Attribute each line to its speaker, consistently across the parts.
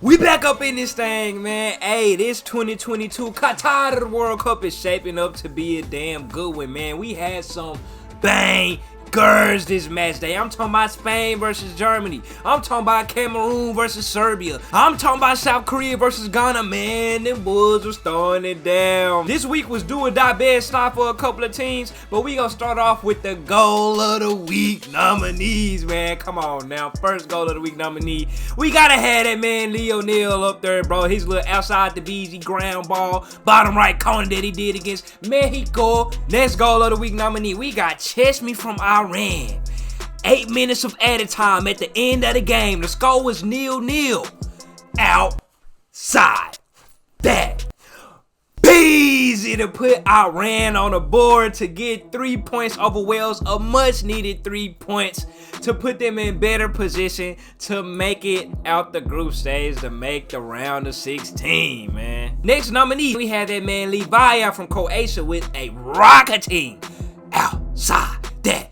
Speaker 1: We back up in this thing, man. Hey, this 2022 Qatar World Cup is shaping up to be a damn good one, man. We had some bangers this match day. I'm talking about Spain versus Germany. I'm talking about Cameroon versus Serbia. I'm talking about South Korea versus Ghana. Man, them boys was throwing it down. This week was do or die bad stop for a couple of teams, but we gonna start off with the goal of the week nominees, man. Come on now. First goal of the week nominee. We gotta have that man Lionel up there, bro. His little outside the BZ ground ball, bottom right corner that he did against Mexico. Next goal of the week nominee. We got Chesney from Iran. 8 minutes of added time at the end of the game. The score was 0-0. Outside that easy to put Iran on the board to get 3 points over Wales, a much needed 3 points to put them in better position to make it out the group stage, to make the round of 16, man. Next nominee, we have that man Levi from Croatia with a rocket team. Outside that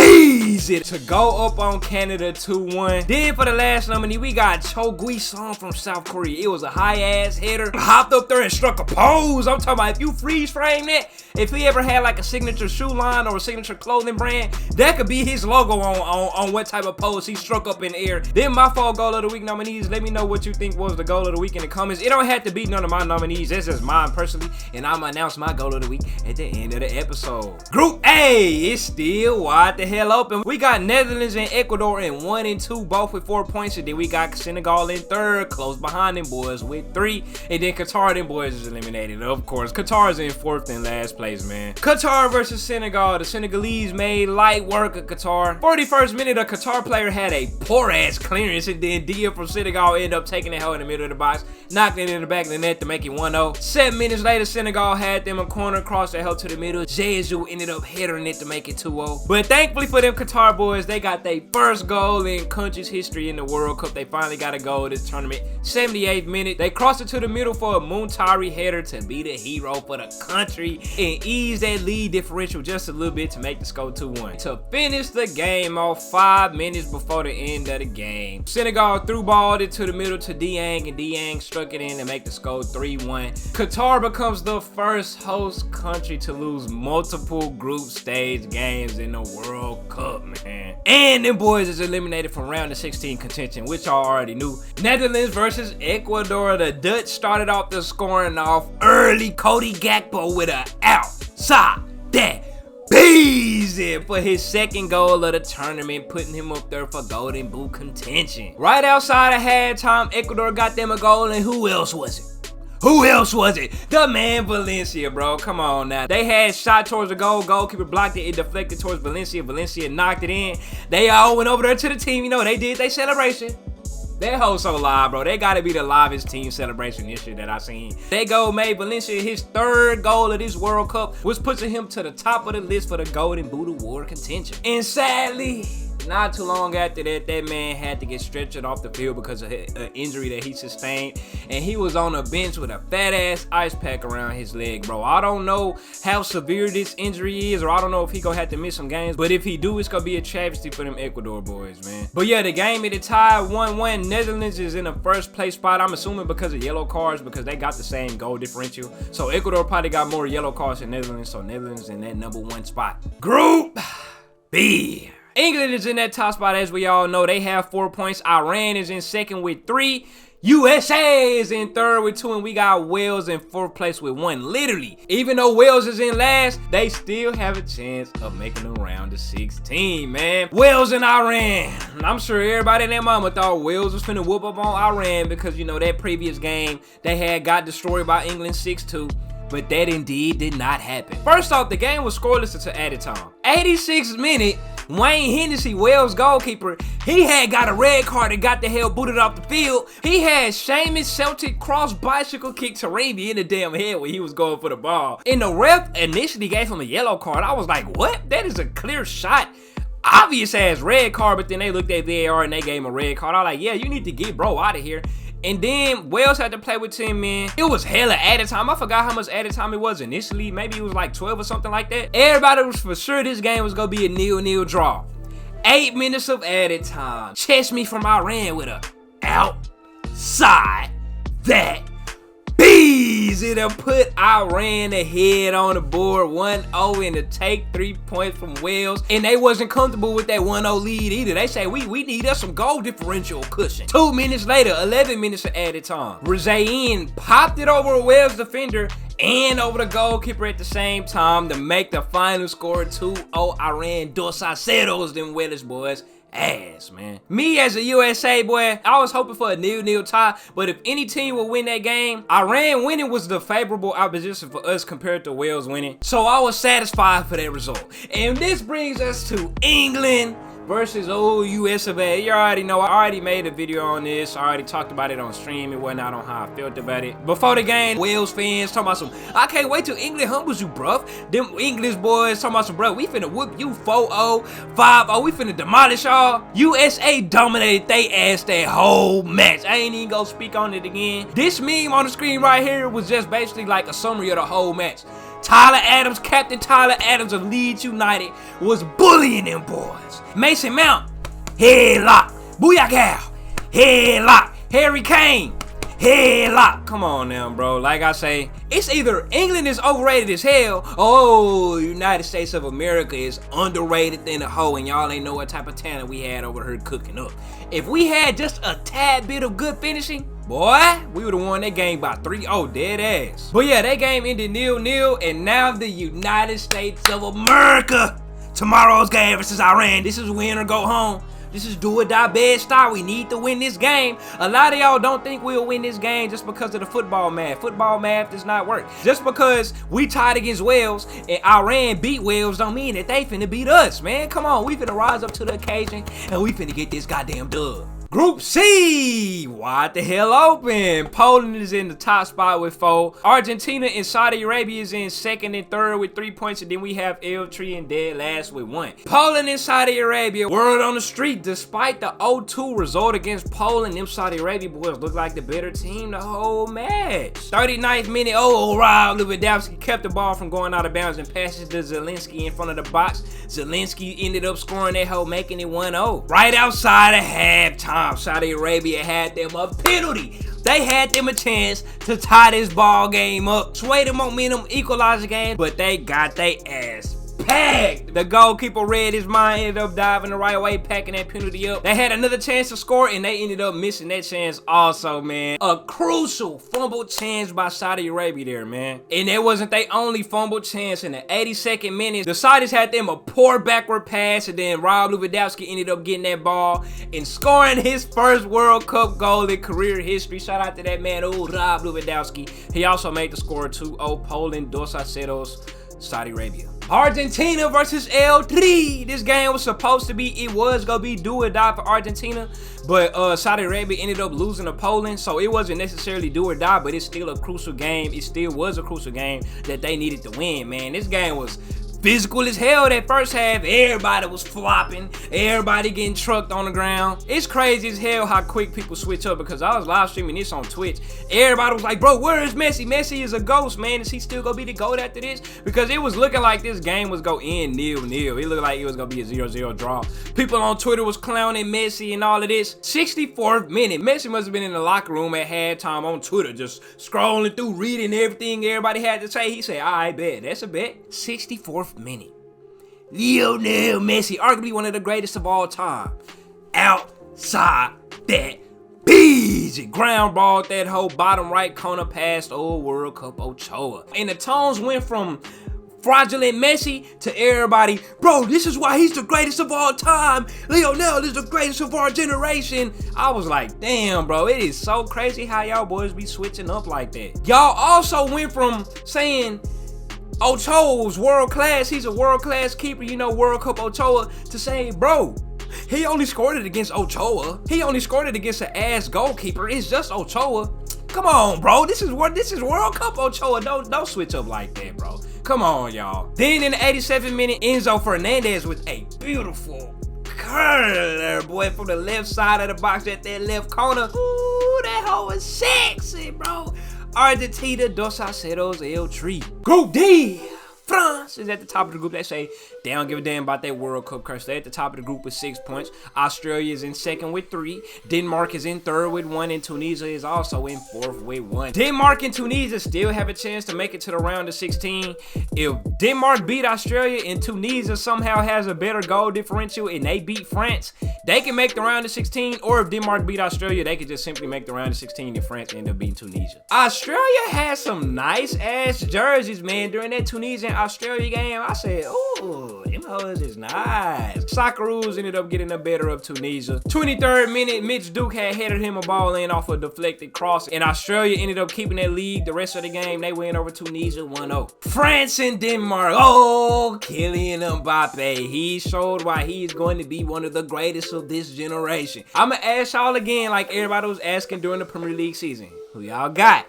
Speaker 1: easy to go up on Canada 2-1. Then for the last nominee, we got Cho Gui-sung from South Korea. It was a high-ass header. Hopped up there and struck a pose. I'm talking about if you freeze frame that, if he ever had like a signature shoe line or a signature clothing brand, that could be his logo on what type of pose he struck up in the air. Then my fall goal of the week nominees, let me know what you think was the goal of the week in the comments. It don't have to be none of my nominees. This is mine personally, and I'm gonna announce my goal of the week at the end of the episode. Group A is still wide the hell open. We got Netherlands and Ecuador in 1 and 2, both with 4 points, and then we got Senegal in third, close behind them boys with 3, and then Qatar, them boys is eliminated. Of course, Qatar's in 4th and last place, man. Qatar versus Senegal. The Senegalese made light work of Qatar. 41st minute, a Qatar player had a poor ass clearance, and then Dia from Senegal ended up taking the hell in the middle of the box, knocked it in the back of the net to make it 1-0. 7 minutes later, Senegal had them a corner, crossed the hell to the middle. Jeju ended up headering it to make it 2-0. But thankfully for them Qatar boys, they got their first goal in country's history in the World Cup. They finally got a goal this tournament. 78th minute, they crossed it to the middle for a Muntari header to be the hero for the country and ease that lead differential just a little bit to make the score 2-1. To finish the game off 5 minutes before the end of the game, Senegal threw balled it to the middle to Dieng, and Dieng struck it in to make the score 3-1. Qatar becomes the first host country to lose multiple group stage games in the World Cup, man. And them boys is eliminated from round of 16 contention, which y'all already knew. Netherlands versus Ecuador. The Dutch started off the scoring off early. Cody Gakpo with a outside that easy for his second goal of the tournament, putting him up there for golden boot contention. Right outside of halftime, Ecuador got them a goal, and who else was it? Who else was it? The man Valencia, bro. Come on now. They had shot towards the goal. Goalkeeper blocked it. It deflected towards Valencia. Valencia knocked it in. They all went over there to the team. You know, they did their celebration. That hoe so live, bro. They gotta be the livest team celebration this year that I seen. That goal made Valencia his 3rd goal of this World Cup, which puts him to the top of the list for the Golden Boot Award contention. And sadly, not too long after that, that man had to get stretchered off the field because of an injury that he sustained, and he was on a bench with a fat ass ice pack around his leg, bro. I don't know how severe this injury is, or I don't know if he gonna have to miss some games, but if he do, it's gonna be a travesty for them Ecuador boys, man. But yeah, the game at the tie 1-1. Netherlands is in a first place spot, I'm assuming because of yellow cards, because they got the same goal differential. So Ecuador probably got more yellow cards than Netherlands, so Netherlands in that #1 spot. Group B. England is in that top spot, as we all know. They have 4 points. Iran is in second with 3. USA is in third with 2, and we got Wales in 4th place with 1. Literally, even though Wales is in last, they still have a chance of making a round of 16, man. Wales and Iran. I'm sure everybody and their mama thought Wales was finna whoop up on Iran because, you know, that previous game they had got destroyed by England 6-2. But that indeed did not happen. First off, the game was scoreless until added time. 86th minute, Wayne Hennessy, Wales goalkeeper, he had got a red card and got the hell booted off the field. He had Seamus Celtic cross bicycle kick Taremi in the damn head when he was going for the ball. And the ref initially gave him a yellow card. I was like, what? That is a clear shot. Obvious ass red card, but then they looked at VAR and they gave him a red card. I was like, yeah, you need to get bro out of here. And then Wales had to play with 10 men. It was hella added time. I forgot how much added time it was initially. Maybe it was like 12 or something like that. Everybody was for sure this game was gonna be a 0-0 draw. 8 minutes of added time. Chesney from Iran with a outside outside that easy to put Iran ahead on the board 1-0 and to take 3 points from Wales. And they wasn't comfortable with that 1-0 lead either. They say we need us some goal differential cushion. 2 minutes later, 11 minutes of added time, Razain popped it over a Wales defender and over the goalkeeper at the same time to make the final score 2-0. Iran Dos-a-Ceros, them Welsh boys. Ass, man. Me as a USA boy, I was hoping for a 0-0 tie, but if any team would win that game, Iran winning was the favorable opposition for us compared to Wales winning. So I was satisfied for that result. And this brings us to England versus old US of A. You already know, I already made a video on this. I already talked about it on stream and whatnot on how I felt about it. Before the game, Wales fans talking about some, I can't wait till England humbles you, bruv. Them English boys talking about some, bruh, we finna whoop you 4-0, 5-0, we finna demolish y'all. USA dominated they ass that whole match. I ain't even gonna speak on it again. This meme on the screen right here was just basically like a summary of the whole match. Tyler Adams, Captain Tyler Adams of Leeds United, was bullying them boys. Mason Mount, headlock. Booyah, headlock. Harry Kane, headlock. Come on now, bro. Like I say, it's either England is overrated as hell, or United States of America is underrated than a hoe, and y'all ain't know what type of talent we had over here cooking up. If we had just a tad bit of good finishing, boy, we would have won that game by 3-0, dead ass. But yeah, that game ended 0-0, and now the United States of America. Tomorrow's game versus Iran. This is win or go home. This is do or die bad style. We need to win this game. A lot of y'all don't think we'll win this game just because of the football math. Football math does not work. Just because we tied against Wales and Iran beat Wales don't mean that they finna beat us, man. Come on, we finna rise up to the occasion and we finna get this goddamn dub. Group C, wide the hell open. Poland is in the top spot with 4. Argentina and Saudi Arabia is in second and third with 3 points, and then we have L3 and dead last with 1. Poland and Saudi Arabia, word on the street, despite the 0-2 result against Poland, them Saudi Arabia boys look like the better team the whole match. 39th minute, Rob Lewandowski kept the ball from going out of bounds and passes to Zelensky in front of the box. Zelensky ended up scoring that hoe, making it 1-0. Right outside of halftime, Saudi Arabia had them a penalty. They had them a chance to tie this ball game up, sway the momentum, equalize the game, but they got their ass packed. The goalkeeper read his mind, ended up diving the right way, packing that penalty up. They had another chance to score, and they ended up missing that chance also, man. A crucial fumble chance by Saudi Arabia there, man. And that wasn't their only fumble chance. In the 82nd minute, the Saudis had them a poor backward pass, and then Rob Lewandowski ended up getting that ball and scoring his first World Cup goal in career history. Shout out to that man, Rob Lewandowski. He also made the score 2-0. Poland, Dos-a-Ceros, Saudi Arabia. Argentina versus L3. This game was supposed to be, it was gonna be do or die for Argentina, but Saudi Arabia ended up losing to Poland, so it wasn't necessarily do or die, but it's still a crucial game. It still was a crucial game that they needed to win, man. This game was physical as hell that first half. Everybody was flopping. Everybody getting trucked on the ground. It's crazy as hell how quick people switch up, because I was live streaming this on Twitch. Everybody was like, bro, where is Messi? Messi is a ghost, man. Is he still gonna be the GOAT after this? Because it was looking like this game was gonna end 0-0. It looked like it was gonna be a 0-0 draw. People on Twitter was clowning Messi and all of this. 64th minute. Messi must have been in the locker room at halftime on Twitter, just scrolling through, reading everything everybody had to say. He said, I bet. That's a bet. 64th minute. Lionel Messi, arguably one of the greatest of all time, outside that easy ground ball, that whole bottom right corner past old World Cup Ochoa. And the tones went from fraudulent Messi to everybody, bro, this is why he's the greatest of all time. Lionel is the greatest of our generation. I was like, damn, bro, it is so crazy how y'all boys be switching up like that. Y'all also went from saying Ochoa's world class, he's a world class keeper, you know, World Cup Ochoa, to saying, bro, he only scored it against Ochoa. He only scored it against an ass goalkeeper. It's just Ochoa. Come on, bro. This is World Cup Ochoa. Don't switch up like that, bro. Come on, y'all. Then in the 87th minute, Enzo Fernandez with a beautiful curler, boy, from the left side of the box at that left corner. Ooh, that hoe is sexy, bro. Argentina, Dos-a-Ceros, L3. Group D, France is at the top of the group. They say they don't give a damn about that World Cup curse. They're at the top of the group with 6 points. Australia is in second with 3. Denmark is in third with 1. And Tunisia is also in fourth with 1. Denmark and Tunisia still have a chance to make it to the round of 16. If Denmark beat Australia and Tunisia somehow has a better goal differential and they beat France, they can make the round of 16. Or if Denmark beat Australia, they could just simply make the round of 16 and France end up beating Tunisia. Australia has some nice ass jerseys, man. During that Tunisia and Australia game, I said, ooh, them hoes is nice. Socceroos ended up getting the better of Tunisia. 23rd minute, Mitch Duke had headed him a ball in off a deflected cross, and Australia ended up keeping that lead the rest of the game. They win over Tunisia 1-0. France and Denmark. Oh, Kylian Mbappe. He showed why he's going to be one of the greatest of this generation. I'ma ask y'all again, like everybody was asking during the Premier League season. Who y'all got?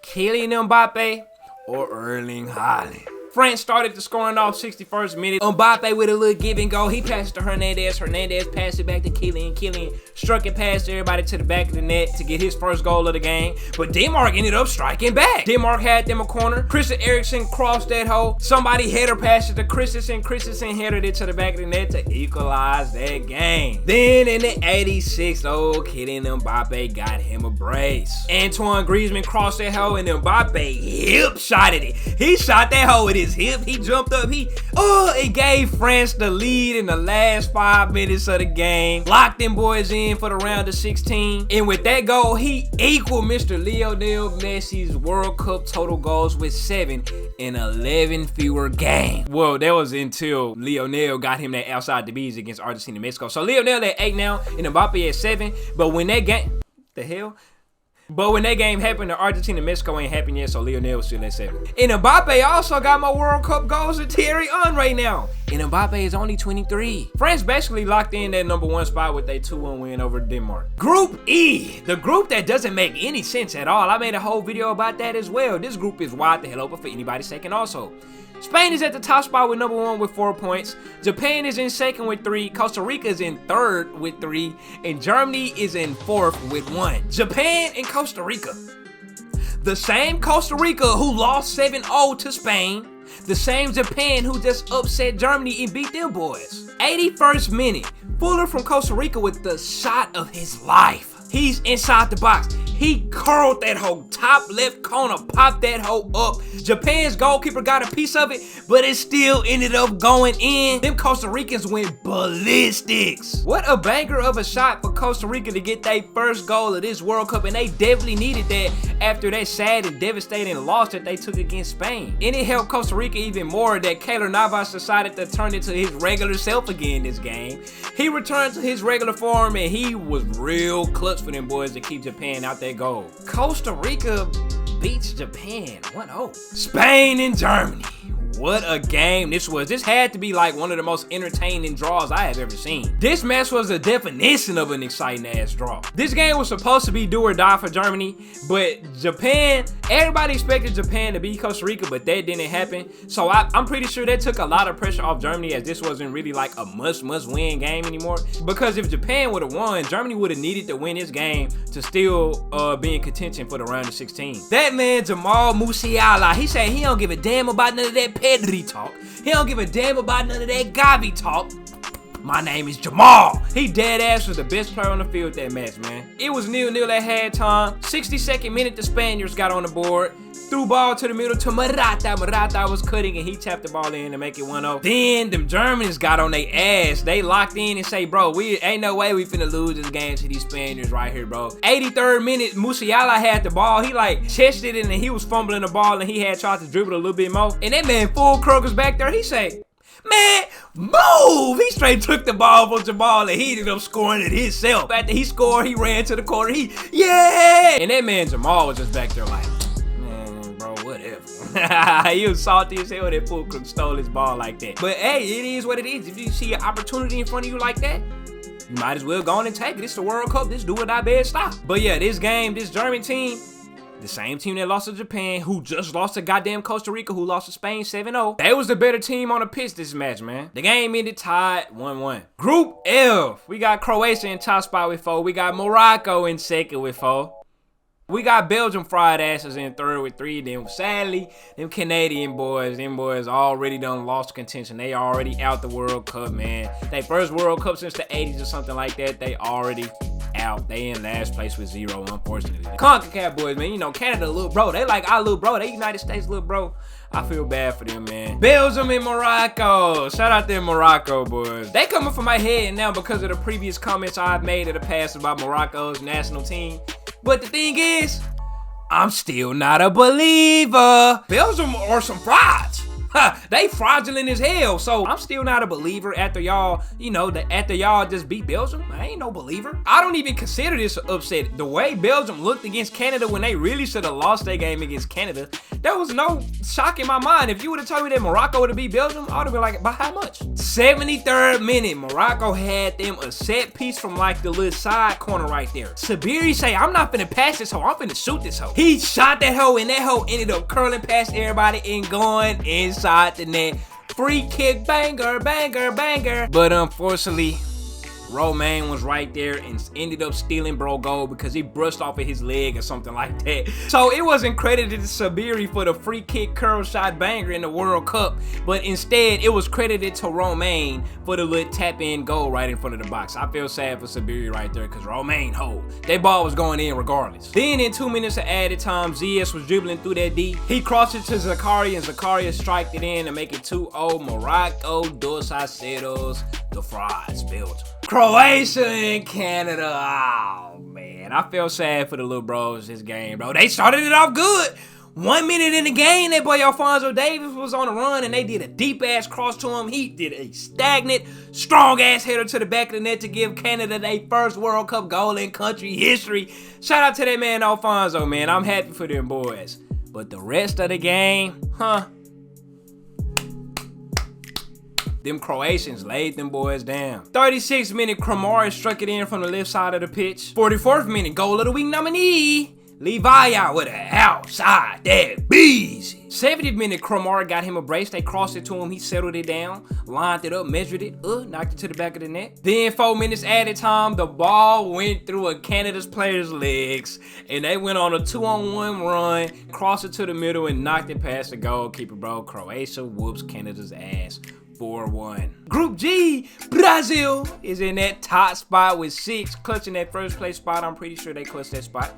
Speaker 1: Kylian Mbappe or Erling Haaland? France started the scoring off 61st minute. Mbappe with a little give and go. He passed it to Hernandez. Hernandez passed it back to Kylian. Kylian struck it past everybody to the back of the net to get his first goal of the game. But Denmark ended up striking back. Denmark had them a corner. Christian Eriksen crossed that hole. Somebody header passed it to Christensen. Christensen headed it to the back of the net to equalize that game. Then in the 86th, Kylian Mbappe got him a brace. Antoine Griezmann crossed that hole and Mbappe hip shotted it. He shot that hole with his hip. He jumped up. It gave France the lead in the last 5 minutes of the game. Locked them boys in for the round of 16. And with that goal, he equaled Mr. Lionel Messi's World Cup total goals with 7 in 11 fewer games. Well, that was until Lionel got him that outside the bees against Argentina and Mexico. So Lionel at 8 now and Mbappe at 7. But when that game, But when that game happened, the Argentina and Mexico ain't happened yet, so Lionel was still at 7. And Mbappe also got more World Cup goals than Thierry Henry now. And Mbappe is only 23. France basically locked in that #1 spot with a 2-1 win over Denmark. Group E, the group that doesn't make any sense at all. I made a whole video about that as well. This group is wide the hell open for anybody's second also. Spain is at the top spot with #1 with 4 points. Japan is in second with 3. Costa Rica is in third with 3. And Germany is in fourth with 1. Japan and Costa Rica. The same Costa Rica who lost 7-0 to Spain. The same Japan who just upset Germany and beat them boys. 81st minute. Fuller from Costa Rica with the shot of his life. He's inside the box. He curled that hole, top left corner, popped that hole up. Japan's goalkeeper got a piece of it, but it still ended up going in. Them Costa Ricans went ballistics. What a banger of a shot for Costa Rica to get their first goal of this World Cup, and they definitely needed that after that sad and devastating loss that they took against Spain. And it helped Costa Rica even more that Keylor Navas decided to turn into his regular self again this game. He returned to his regular form, and he was real clutch for them boys to keep Japan out that goal. Costa Rica beats Japan 1-0. Spain and Germany. What a game this was. This had to be like one of the most entertaining draws I have ever seen. This match was the definition of an exciting ass draw. This game was supposed to be do or die for Germany, but Japan, everybody expected Japan to beat Costa Rica, but that didn't happen. So I'm pretty sure that took a lot of pressure off Germany, as this wasn't really like a must-win game anymore. Because if Japan would have won, Germany would have needed to win this game to still be in contention for the round of 16. That man Jamal Musiala, he said he don't give a damn about none of that Pedri talk. He don't give a damn about none of that Gavi talk. My name is Jamal. He dead ass was the best player on the field that match, man. It was 0-0 at halftime. 62nd minute, the Spaniards got on the board. Threw ball to the middle to Morata. Morata was cutting and he tapped the ball in to make it 1-0. Then them Germans got on their ass. They locked in and say, bro, we ain't no way we finna lose this game to these Spaniards right here, bro. 83rd minute, Musiala had the ball. He like chested it and he was fumbling the ball and he had tried to dribble a little bit more. And that man full Kroger's back there. He say, man, move! He straight took the ball from Jamal and he ended up scoring it himself. After he scored, he ran to the corner. Yeah! And that man Jamal was just back there like, man, bro, whatever. He was salty as hell that fool stole his ball like that. But hey, it is what it is. If you see an opportunity in front of you like that, you might as well go on and take it. It's the World Cup. This do or die bad stop. But yeah, this game, this German team, the same team that lost to Japan, who just lost to goddamn Costa Rica, who lost to Spain 7-0. They was the better team on the pitch this match, man. The game ended tied 1-1. Group F, we got Croatia in top spot with 4. We got Morocco in second with 4. We got Belgium fried asses in third with 3. Then sadly, them Canadian boys, already done lost contention. They already out the World Cup, man. They first World Cup since the 80s or something like that. They already out. They in last place with 0, unfortunately. The CONCACAF boys, man, you know, Canada little bro. They like our little bro. They United States little bro. I feel bad for them, man. Belgium and Morocco. Shout out to Morocco, boys. They coming for my head now because of the previous comments I've made in the past about Morocco's national team. But the thing is, I'm still not a believer. Belgium are some frauds. They fraudulent as hell, so I'm still not a believer after y'all, you know, after y'all just beat Belgium. I ain't no believer. I don't even consider this an upset. The way Belgium looked against Canada when they really should have lost their game against Canada, there was no shock in my mind. If you would have told me that Morocco would have beat Belgium, I would have been like, by how much? 73rd minute, Morocco had them a set piece from like the little side corner right there. Sabiri say, I'm not finna pass this hoe, I'm finna shoot this hoe. He shot that hoe and that hoe ended up curling past everybody and going inside the net. Free kick, banger, banger, banger. But unfortunately, Romain was right there and ended up stealing bro goal because he brushed off of his leg or something like that. So it wasn't credited to Sabiri for the free kick curl shot banger in the World Cup, but instead it was credited to Romain for the little tap in goal right in front of the box. I feel sad for Sabiri right there because Romain, that ball was going in regardless. Then in 2 minutes of added time, Ziyech was dribbling through that D. He crossed it to Zakaria and Zakaria striked it in to make it 2-0. Morocco dos aceros, the frauds, Belgium. Croatia and Canada. Oh, man. I feel sad for the little bros this game, bro. They started it off good. 1 minute in the game, that boy Alphonso Davies was on a run, and they did a deep-ass cross to him. He did a stagnant, strong-ass header to the back of the net to give Canada their first World Cup goal in country history. Shout out to that man Alphonso, man. I'm happy for them boys. But the rest of the game, them Croatians laid them boys down. 36th minute, Kramaric struck it in from the left side of the pitch. 44th minute, goal of the week nominee, Livaya with an outside that beezy. 70th minute, Kramaric got him a brace. They crossed it to him. He settled it down, lined it up, measured it, knocked it to the back of the net. Then 4 minutes added time, the ball went through a Canada's player's legs, and they went on a 2-on-1 run, crossed it to the middle, and knocked it past the goalkeeper, bro. Croatia whoops Canada's ass. 4-1. Group G, Brazil is in that top spot with 6, clutching that first place spot. I'm pretty sure they clutched that spot.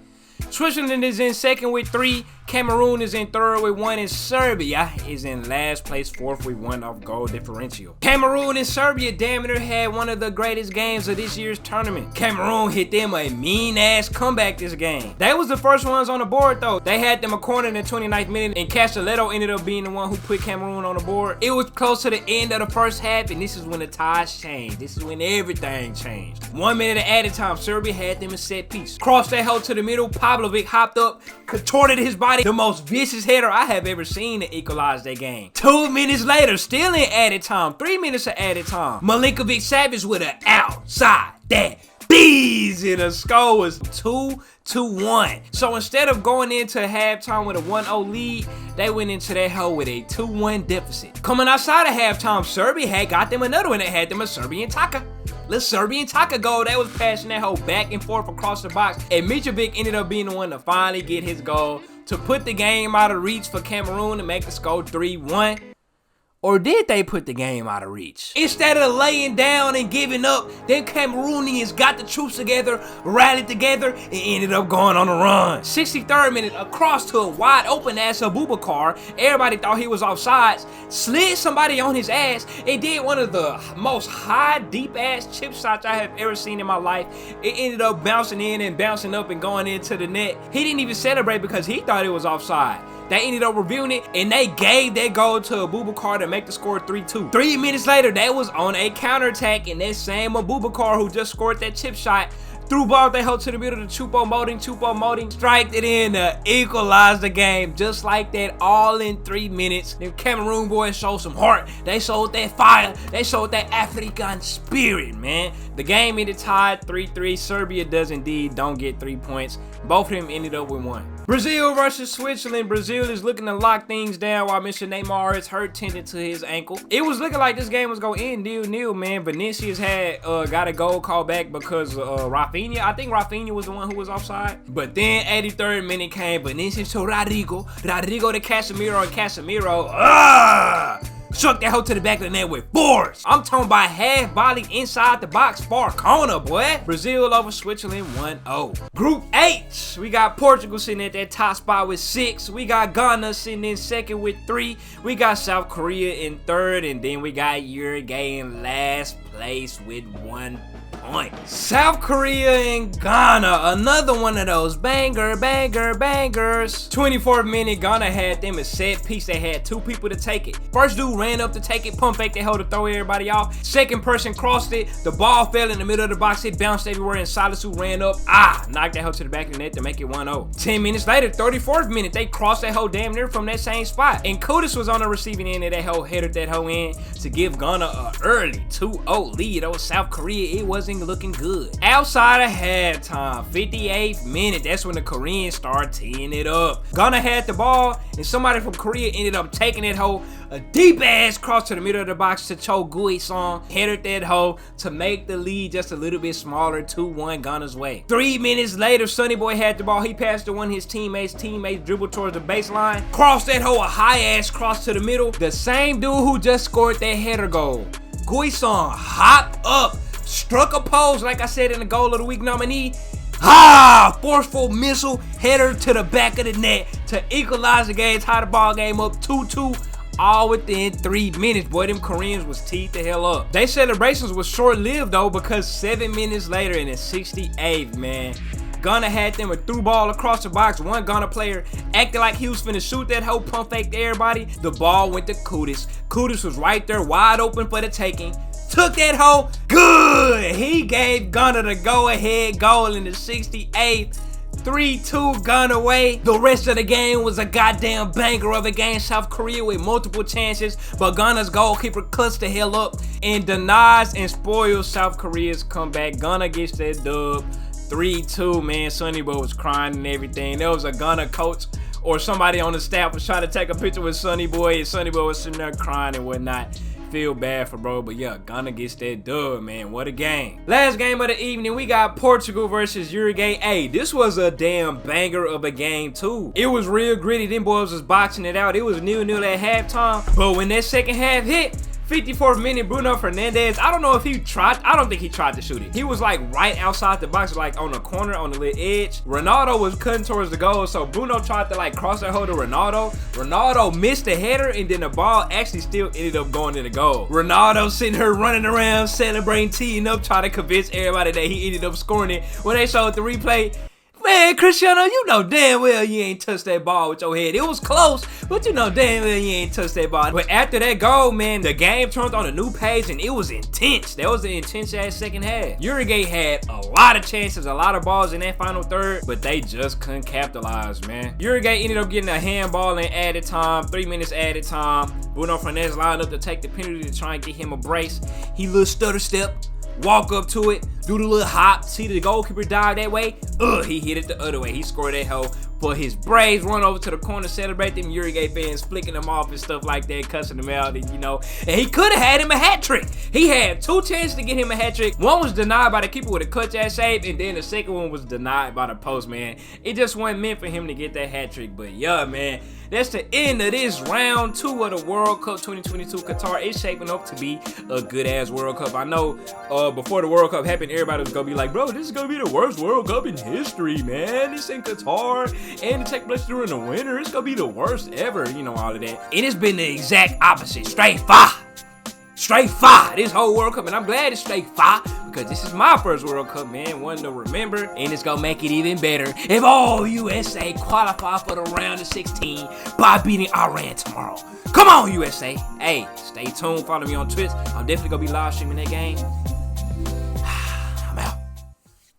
Speaker 1: Switzerland is in second with 3. Cameroon is in third with 1. And Serbia is in last place, 4th with 1 off goal differential. Cameroon and Serbia damn near had one of the greatest games of this year's tournament. Cameroon hit them a mean-ass comeback this game. They was the first ones on the board, though. They had them a corner in the 29th minute, and Castelletto ended up being the one who put Cameroon on the board. It was close to the end of the first half, and this is when the ties changed. This is when everything changed. 1 minute of added time, Serbia had them a set piece. Crossed that hoe to the middle, Pavlovic hopped up, contorted his body. The most vicious header I have ever seen to equalize that game. 2 minutes later, still in added time. 3 minutes of added time. Milinkovic Savage with an outside that bees, and the score was 2-1. So instead of going into halftime with a 1-0 lead, they went into that hole with a 2-1 deficit. Coming outside of halftime, Serbia had got them another one. They had them a Serbian Taka. The Serbian Taka goal, they was passing that hoe back and forth across the box. And Mitrovic ended up being the one to finally get his goal to put the game out of reach for Cameroon to make the score 3-1. Or did they put the game out of reach? Instead of laying down and giving up, then Cameroonians got the troops together, rallied together, and ended up going on a run. 63rd minute, across to a wide open ass Abubakar. Everybody thought he was offsides. Slid somebody on his ass and did one of the most high, deep ass chip shots I have ever seen in my life. It ended up bouncing in and bouncing up and going into the net. He didn't even celebrate because he thought it was offside. They ended up reviewing it, and they gave that goal to Abubakar to make the score 3-2. 3 minutes later, they was on a counterattack, and that same Abubakar who just scored that chip shot threw ball they held to the middle to Choupo-Moting, striked it in to equalize the game. Just like that, all in 3 minutes. The Cameroon boys showed some heart. They showed that fire. They showed that African spirit, man. The game ended tied 3-3. Serbia does indeed don't get 3 points. Both of them ended up with 1. Brazil versus Switzerland. Brazil is looking to lock things down while Mr. Neymar is hurt tending to his ankle. It was looking like this game was going to end 0-0, man. Vinicius had got a goal called back because Rafinha. I think Rafinha was the one who was offside. But then 83rd minute came. Vinicius to Rodrigo. Rodrigo to Casemiro, and Casemiro struck that hoe to the back of the net with force. I'm talking about half volley inside the box, far corner, boy. Brazil over Switzerland 1-0. Group H, we got Portugal sitting at that top spot with 6. We got Ghana sitting in second with 3. We got South Korea in third, and then we got Uruguay in last place with 1 point. South Korea and Ghana, another one of those bangers. 24th minute, Ghana had them a set piece. They had 2 people to take it. First dude ran up to take it, pump fake that hoe to throw everybody off. Second person crossed it. The ball fell in the middle of the box. It bounced everywhere, and Salisu ran up. Knocked that hoe to the back of the net to make it 1-0. 10 minutes later, 34th minute, they crossed that hoe damn near from that same spot. And Kudus was on the receiving end of that hoe, headed that hoe in to give Ghana an early 2-0 lead over South Korea. It wasn't looking good. Outside of halftime, 58th minute, that's when the Koreans started teeing it up. Ghana had the ball, and somebody from Korea ended up taking that hoe, a deep ass cross to the middle of the box to Cho Gui-song, headed that hoe to make the lead just a little bit smaller, 2-1 Ghana's way. 3 minutes later, Sonny Boy had the ball. He passed to one of his teammates dribbled towards the baseline, crossed that hoe, a high ass cross to the middle. The same dude who just scored that header goal, Gui-song, hopped up, struck a pose, like I said in the goal of the week nominee. Forceful missile header to the back of the net to equalize the game, tie the ball game up 2-2. All within 3 minutes. Boy, them Koreans was teed the hell up. They celebrations was short-lived though, because 7 minutes later in the 68th, man, Ghana had them a through ball across the box. One Ghana player acted like he was finna shoot that hoe, pump fake to everybody. The ball went to Kudus. Kudus was right there wide open for the taking. Took that hoe, good. He gave Ghana the go-ahead goal in the 68th. 3-2 Ghana way. The rest of the game was a goddamn banger of a game. South Korea with multiple chances, but Ghana's goalkeeper cuts the hell up and denies and spoils South Korea's comeback. Ghana gets that dub 3-2, man. Sonny Boy was crying and everything. There was a Ghana coach or somebody on the staff was trying to take a picture with Sonny Boy, and Sonny Boy was sitting there crying and whatnot. Feel bad for bro, but yeah, Ghana gets that dub, man. What a game. Last game of the evening, we got Portugal versus Uruguay. Hey, this was a damn banger of a game too. It was real gritty. Them boys was boxing it out. It was 0-0 at halftime, but when that second half hit, 54th minute, Bruno Fernandes, I don't know if he tried, I don't think he tried to shoot it. He was like right outside the box, like on the corner, on the little edge. Ronaldo was cutting towards the goal, so Bruno tried to like cross that hole to Ronaldo. Ronaldo missed the header, and then the ball actually still ended up going in the goal. Ronaldo sitting here running around, celebrating, teeing up, trying to convince everybody that he ended up scoring it. When they showed the replay, man, Cristiano, you know damn well you ain't touched that ball with your head. It was close, but you know damn well you ain't touched that ball. But after that goal, man, the game turned on a new page, and it was intense. That was an intense ass second half. Uruguay had a lot of chances, a lot of balls in that final third, but they just couldn't capitalize, man. Uruguay ended up getting a handball in added time, 3 minutes added time. Bruno Fernandes lined up to take the penalty to try and get him a brace. He little stutter step, walk up to it, do the little hop, see the goalkeeper dive that way, he hit it the other way. He scored that hoe for his Braves, run over to the corner, celebrate. Them Uruguay fans flicking them off and stuff like that, cussing them out, and you know, and he could have had him a hat trick. He had 2 chances to get him a hat trick. One was denied by the keeper with a clutch ass save, and then the second one was denied by the post, man. It just wasn't meant for him to get that hat trick. But yeah, man, that's the end of this round 2 of the World Cup 2022 Qatar. It's shaping up to be a good ass World Cup. I know before the World Cup happened, everybody was gonna be like, bro, this is gonna be the worst World Cup in history, man. It's in Qatar, and it take place during the winter. It's gonna be the worst ever, you know, all of that. It has been the exact opposite. Straight fire. Straight fire. This whole World Cup, and I'm glad it's straight fire, because this is my first World Cup, man. One to remember, and it's gonna make it even better if all USA qualify for the round of 16 by beating Iran tomorrow. Come on, USA. Hey, stay tuned. Follow me on Twitch. I'm definitely gonna be live streaming that game.